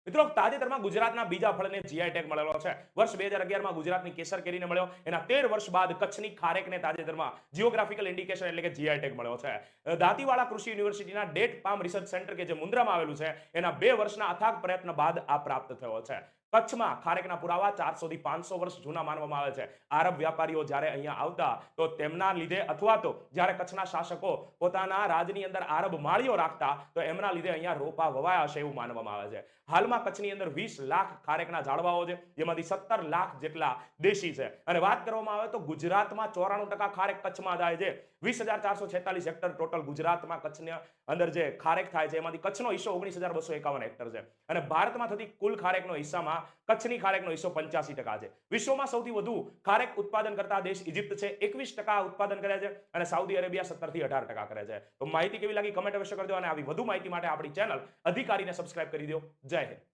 મિત્રો તાજેતરમાં ગુજરાતના બીજા ફળને જીઆઈ ટેગ મળેલો છે. વર્ષ 2011માં ગુજરાતની કેસર કેરીને મળ્યો. એના 13 વર્ષ બાદ કચ્છની ખારેકને તાજેતરમાં જીઓગ્રાફિકલ ઇન્ડિકેશન એટલે કે જીઆઈ ટેગ મળ્યો છે. દાંતીવાડા કૃષિ યુનિવર્સિટીના ડેટ પામ રિસર્ચ સેન્ટર કે જે મુન્દ્રામાં આવેલું છે, એના 2 વર્ષના અથાગ પ્રયત્ન બાદ આ પ્રાપ્ત થયો છે. કચ્છમાં ખારેકના પુરાવા 400 થી 500 વર્ષ જૂના માનવામાં આવે છે. આરબ વ્યાપારીઓ જ્યારે અહીંયા આવતા તો તેમના લીધે અથવા તો જ્યારે કચ્છના શાસકો પોતાના રાજની અંદર આરબ માળીઓ રાખતા તો એમના લીધે અહીંયા રોપા વવાયા હશે એવું માનવામાં આવે છે. હાલમાં કચ્છની અંદર 20 લાખ ખારેકના ઝાડવાઓ છે, જેમાંથી 17 લાખ જેટલા દેશી છે. અને વાત કરવામાં આવે તો ગુજરાતમાં 94% ખારેક કચ્છમાં થાય છે. 20,446 હેક્ટર ટોટલ ગુજરાતમાં કચ્છની અંદર જે ખારેક થાય છે, એમાંથી કચ્છનો હિસ્સો 19,251 હેક્ટર છે. અને ભારતમાં થતી કુલ ખારેકનો હિસ્સામાં કચ્છની ખારેકનો હિસ્સો 85% છે. વિશ્વમાં સૌથી વધુ ખારેક ઉત્પાદન કરતા દેશ ઇજિપ્ત છે, 21% ઉત્પાદન કરે છે. અને સાઉદી અરેબિયા 17 થી 18% કરે છે. તો માહિતી કેવી લાગી કમેન્ટ અવશ્ય કરજો. અને આવી વધુ માહિતી માટે આપણી ચેનલ અધિકારીને સબસ્ક્રાઇબ કરી દો. જય હિન્દ.